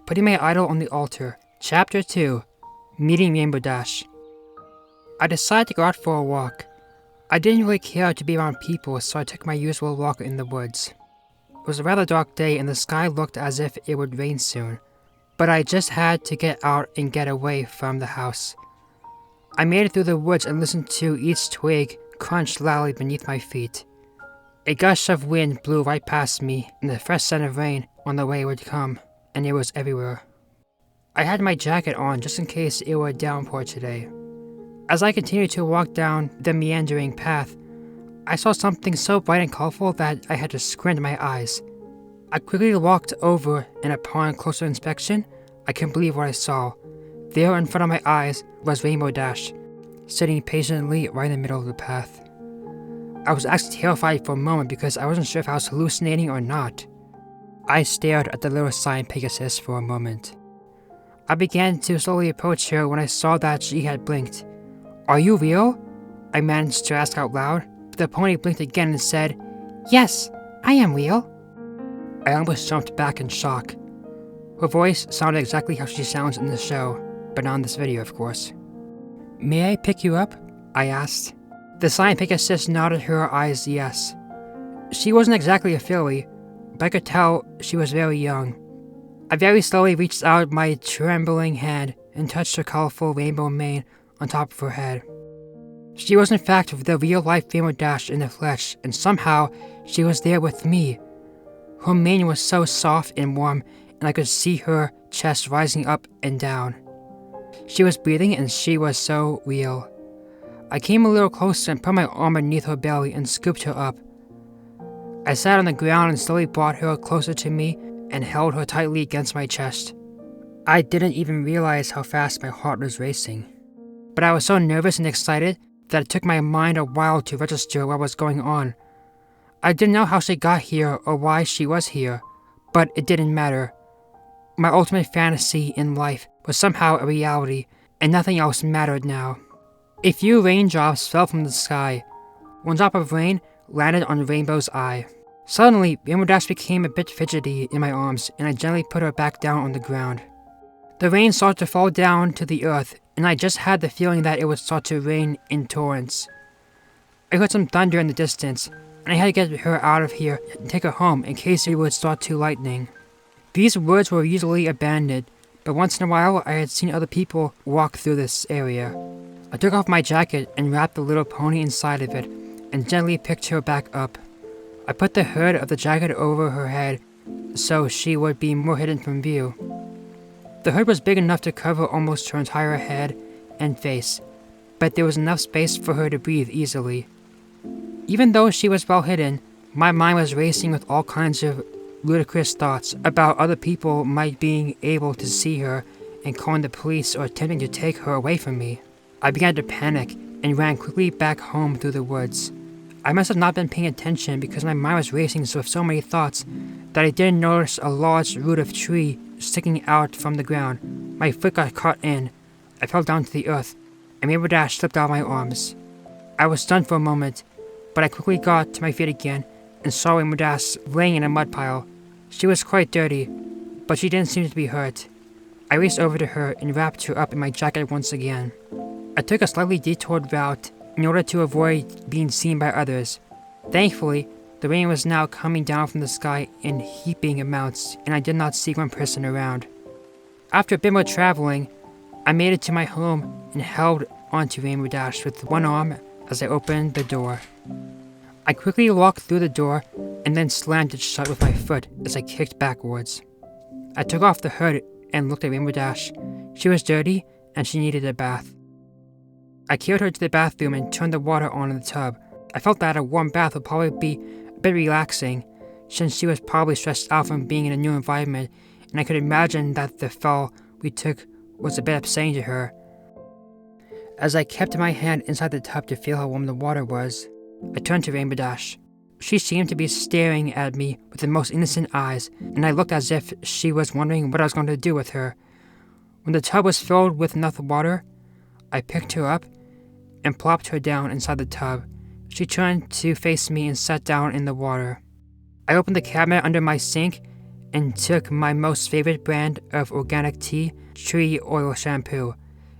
Putting my idol on the altar. Chapter 2. Meeting Rainbow Dash. I decided to go out for a walk. I didn't really care to be around people, so I took my usual walk in the woods. It was a rather dark day and the sky looked as if it would rain soon, but I just had to get out and get away from the house. I made it through the woods and listened to each twig crunch loudly beneath my feet. A gush of wind blew right past me, and the fresh scent of rain on the way would come, and it was everywhere. I had my jacket on just in case it were a downpour today. As I continued to walk down the meandering path, I saw something so bright and colorful that I had to squint my eyes. I quickly walked over, and upon closer inspection, I couldn't believe what I saw. There in front of my eyes was Rainbow Dash, sitting patiently right in the middle of the path. I was actually terrified for a moment because I wasn't sure if I was hallucinating or not. I stared at the little sign Pegasus for a moment. I began to slowly approach her when I saw that she had blinked. "Are you real?" I managed to ask out loud, but the pony blinked again and said, "Yes, I am real." I almost jumped back in shock. Her voice sounded exactly how she sounds in the show, but not in this video, of course. "May I pick you up?" I asked. The sign Pegasus nodded her eyes yes. She wasn't exactly a filly, but I could tell she was very young. I very slowly reached out my trembling hand and touched her colorful rainbow mane on top of her head. She was in fact the real-life Rainbow Dash in the flesh, and somehow she was there with me. Her mane was so soft and warm, and I could see her chest rising up and down. She was breathing, and she was so real. I came a little closer and put my arm beneath her belly and scooped her up. I sat on the ground and slowly brought her closer to me and held her tightly against my chest. I didn't even realize how fast my heart was racing. But I was so nervous and excited that it took my mind a while to register what was going on. I didn't know how she got here or why she was here, but it didn't matter. My ultimate fantasy in life was somehow a reality, and nothing else mattered now. A few raindrops fell from the sky. One drop of rain landed on Rainbow's eye. Suddenly, Rainbow Dash became a bit fidgety in my arms, and I gently put her back down on the ground. The rain started to fall down to the earth, and I just had the feeling that it would start to rain in torrents. I heard some thunder in the distance, and I had to get her out of here and take her home in case it would start to lightning. These woods were usually abandoned, but once in a while I had seen other people walk through this area. I took off my jacket and wrapped the little pony inside of it, and gently picked her back up. I put the hood of the jacket over her head so she would be more hidden from view. The hood was big enough to cover almost her entire head and face, but there was enough space for her to breathe easily. Even though she was well hidden, my mind was racing with all kinds of ludicrous thoughts about other people might being able to see her and calling the police or attempting to take her away from me. I began to panic and ran quickly back home through the woods. I must have not been paying attention because my mind was racing with so many thoughts that I didn't notice a large root of tree sticking out from the ground. My foot got caught in. I fell down to the earth, and Rainbow Dash slipped out of my arms. I was stunned for a moment, but I quickly got to my feet again and saw Rainbow Dash laying in a mud pile. She was quite dirty, but she didn't seem to be hurt. I raced over to her and wrapped her up in my jacket once again. I took a slightly detoured route in order to avoid being seen by others. Thankfully, the rain was now coming down from the sky in heaping amounts, and I did not see one person around. After a bit more traveling, I made it to my home and held onto Rainbow Dash with one arm as I opened the door. I quickly walked through the door and then slammed it shut with my foot as I kicked backwards. I took off the hood and looked at Rainbow Dash. She was dirty and she needed a bath. I carried her to the bathroom and turned the water on in the tub. I felt that a warm bath would probably be a bit relaxing, since she was probably stressed out from being in a new environment, and I could imagine that the fall we took was a bit upsetting to her. As I kept my hand inside the tub to feel how warm the water was, I turned to Rainbow Dash. She seemed to be staring at me with the most innocent eyes, and I looked as if she was wondering what I was going to do with her. When the tub was filled with enough water, I picked her up and plopped her down inside the tub. She turned to face me and sat down in the water. I opened the cabinet under my sink and took my most favorite brand of organic tea tree oil shampoo.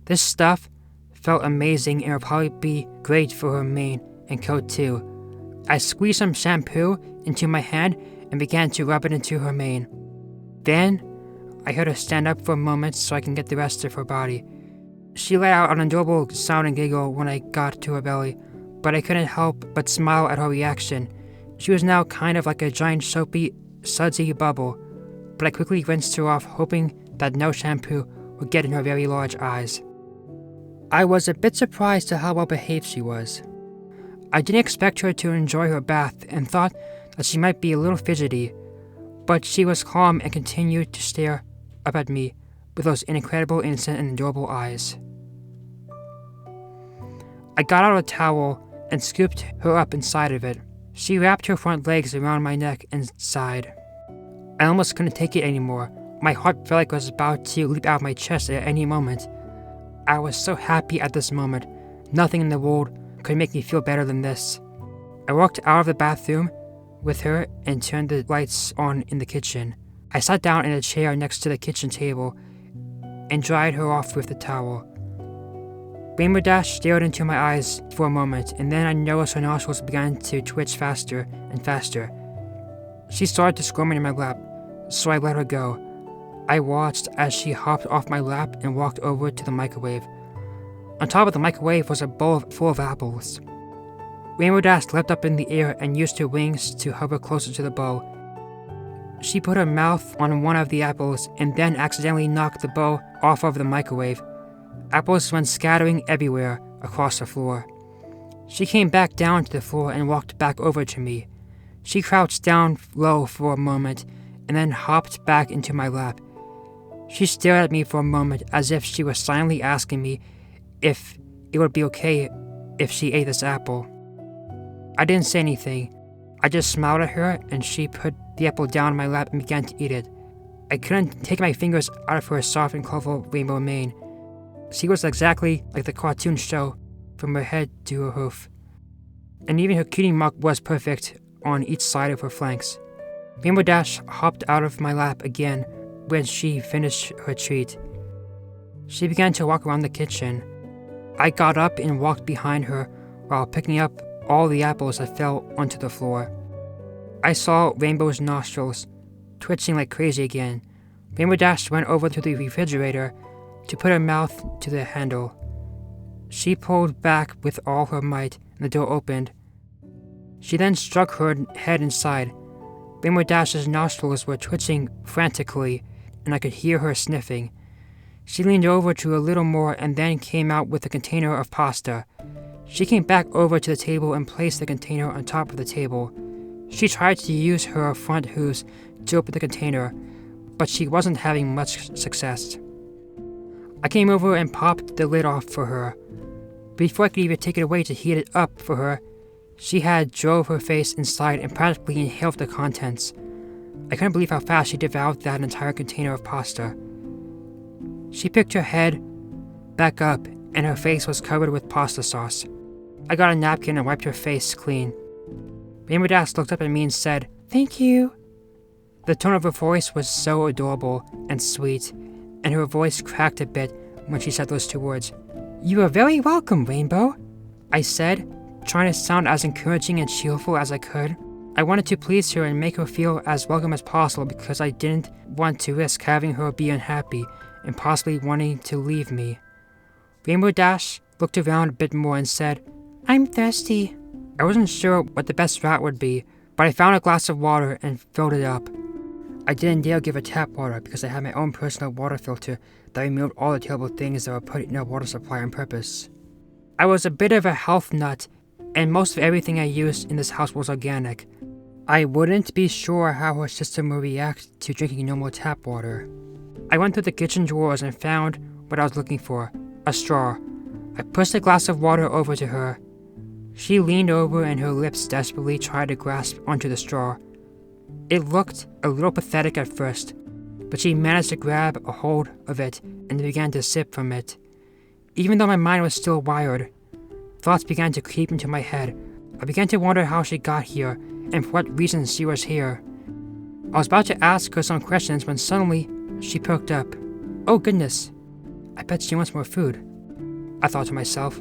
This stuff felt amazing and would probably be great for her mane and coat too. I squeezed some shampoo into my hand and began to rub it into her mane. Then, I heard her stand up for a moment so I can get the rest of her body. She let out an adorable sound and giggle when I got to her belly, but I couldn't help but smile at her reaction. She was now kind of like a giant soapy, sudsy bubble, but I quickly rinsed her off, hoping that no shampoo would get in her very large eyes. I was a bit surprised at how well behaved she was. I didn't expect her to enjoy her bath and thought that she might be a little fidgety, but she was calm and continued to stare up at me with those incredible, innocent, and adorable eyes. I got out a towel and scooped her up inside of it. She wrapped her front legs around my neck and sighed. I almost couldn't take it anymore. My heart felt like it was about to leap out of my chest at any moment. I was so happy at this moment. Nothing in the world could make me feel better than this. I walked out of the bathroom with her and turned the lights on in the kitchen. I sat down in a chair next to the kitchen table and dried her off with the towel. Rainbow Dash stared into my eyes for a moment, and then I noticed her nostrils began to twitch faster and faster. She started to squirm in my lap, so I let her go. I watched as she hopped off my lap and walked over to the microwave. On top of the microwave was a bowl full of apples. Rainbow Dash leapt up in the air and used her wings to hover closer to the bowl. She put her mouth on one of the apples and then accidentally knocked the bowl off of the microwave. Apples went scattering everywhere across the floor. She came back down to the floor and walked back over to me. She crouched down low for a moment and then hopped back into my lap. She stared at me for a moment as if she was silently asking me if it would be okay if she ate this apple. I didn't say anything. I just smiled at her and she put the apple down in my lap and began to eat it. I couldn't take my fingers out of her soft and colorful rainbow mane. She was exactly like the cartoon show, from her head to her hoof. And even her cutie mark was perfect on each side of her flanks. Rainbow Dash hopped out of my lap again when she finished her treat. She began to walk around the kitchen. I got up and walked behind her while picking up all the apples that fell onto the floor. I saw Rainbow's nostrils twitching like crazy again. Rainbow Dash went over to the refrigerator to put her mouth to the handle. She pulled back with all her might and the door opened. She then struck her head inside. Rainbow Dash's nostrils were twitching frantically, and I could hear her sniffing. She leaned over to a little more and then came out with a container of pasta. She came back over to the table and placed the container on top of the table. She tried to use her front hooves to open the container, but she wasn't having much success. I came over and popped the lid off for her. Before I could even take it away to heat it up for her, she had drove her face inside and practically inhaled the contents. I couldn't believe how fast she devoured that entire container of pasta. She picked her head back up and her face was covered with pasta sauce. I got a napkin and wiped her face clean. Rainbow Dash looked up at me and said, "Thank you." The tone of her voice was so adorable and sweet, and her voice cracked a bit when she said those two words. "You are very welcome, Rainbow," I said, trying to sound as encouraging and cheerful as I could. I wanted to please her and make her feel as welcome as possible because I didn't want to risk having her be unhappy and possibly wanting to leave me. Rainbow Dash looked around a bit more and said, "I'm thirsty." I wasn't sure what the best route would be, but I found a glass of water and filled it up. I didn't dare give her tap water because I had my own personal water filter that removed all the terrible things that were put in our water supply on purpose. I was a bit of a health nut, and most of everything I used in this house was organic. I wouldn't be sure how her system would react to drinking normal tap water. I went through the kitchen drawers and found what I was looking for, a straw. I pushed a glass of water over to her. She leaned over and her lips desperately tried to grasp onto the straw. It looked a little pathetic at first, but she managed to grab a hold of it and began to sip from it. Even though my mind was still wired, thoughts began to creep into my head. I began to wonder how she got here and for what reason she was here. I was about to ask her some questions when suddenly she perked up. Oh goodness, I bet she wants more food, I thought to myself.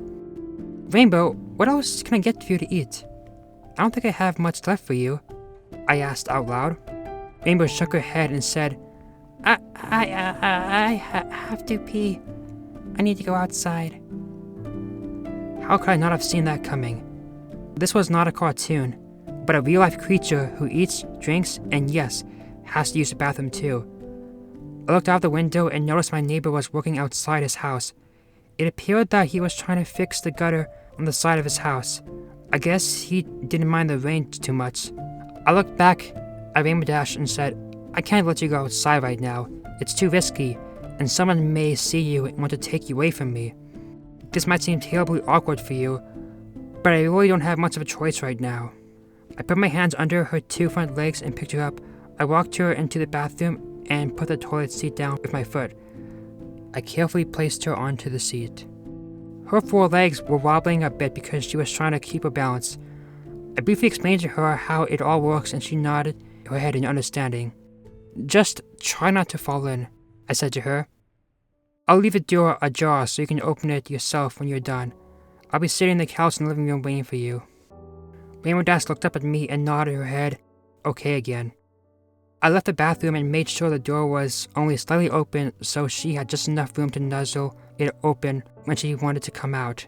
Rainbow, what else can I get for you to eat? I don't think I have much left for you, I asked out loud. Rainbow shook her head and said, I have to pee. I need to go outside. How could I not have seen that coming? This was not a cartoon, but a real-life creature who eats, drinks, and yes, has to use the bathroom too. I looked out the window and noticed my neighbor was working outside his house. It appeared that he was trying to fix the gutter on the side of his house. I guess he didn't mind the rain too much. I looked back at Rainbow Dash and said, I can't let you go outside right now. It's too risky, and someone may see you and want to take you away from me. This might seem terribly awkward for you, but I really don't have much of a choice right now. I put my hands under her two front legs and picked her up. I walked her into the bathroom and put the toilet seat down with my foot. I carefully placed her onto the seat. Her four legs were wobbling a bit because she was trying to keep her balance. I briefly explained to her how it all works and she nodded her head in understanding. Just try not to fall in, I said to her. I'll leave the door ajar so you can open it yourself when you're done. I'll be sitting on the couch in the living room waiting for you. Rainbow Dash looked up at me and nodded her head, okay again. I left the bathroom and made sure the door was only slightly open so she had just enough room to nuzzle it open when she wanted to come out.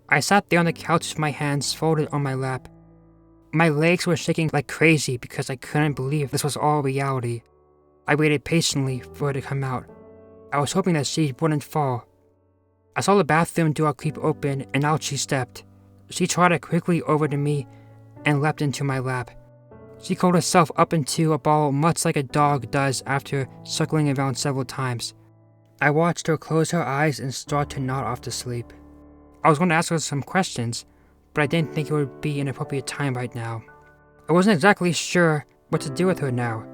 I sat there on the couch with my hands folded on my lap. My legs were shaking like crazy because I couldn't believe this was all reality. I waited patiently for her to come out. I was hoping that she wouldn't fall. I saw the bathroom door creep open and out she stepped. She trotted quickly over to me and leapt into my lap. She curled herself up into a ball much like a dog does after circling around several times. I watched her close her eyes and start to nod off to sleep. I was going to ask her some questions, but I didn't think it would be an appropriate time right now. I wasn't exactly sure what to do with her now.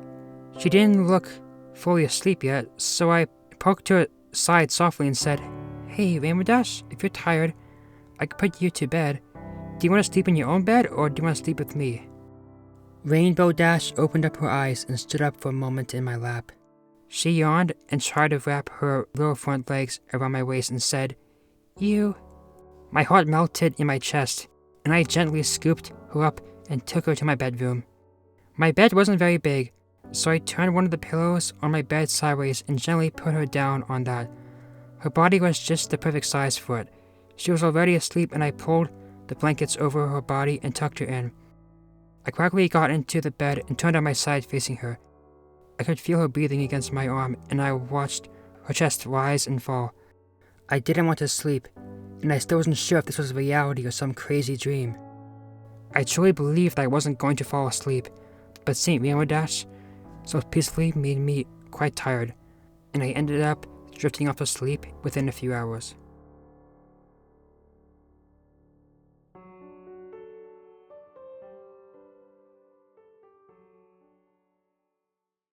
She didn't look fully asleep yet, so I poked her side softly and said, Hey, Rainbow Dash, if you're tired, I could put you to bed. Do you want to sleep in your own bed, or do you want to sleep with me? Rainbow Dash opened up her eyes and stood up for a moment in my lap. She yawned and tried to wrap her little front legs around my waist and said, You. My heart melted in my chest, and I gently scooped her up and took her to my bedroom. My bed wasn't very big, so I turned one of the pillows on my bed sideways and gently put her down on that. Her body was just the perfect size for it. She was already asleep and I pulled the blankets over her body and tucked her in. I quickly got into the bed and turned on my side facing her. I could feel her breathing against my arm and I watched her chest rise and fall. I didn't want to sleep, and I still wasn't sure if this was reality or some crazy dream. I truly believed I wasn't going to fall asleep, but seeing Rainbow Dash so peacefully made me quite tired, and I ended up drifting off to sleep within a few hours.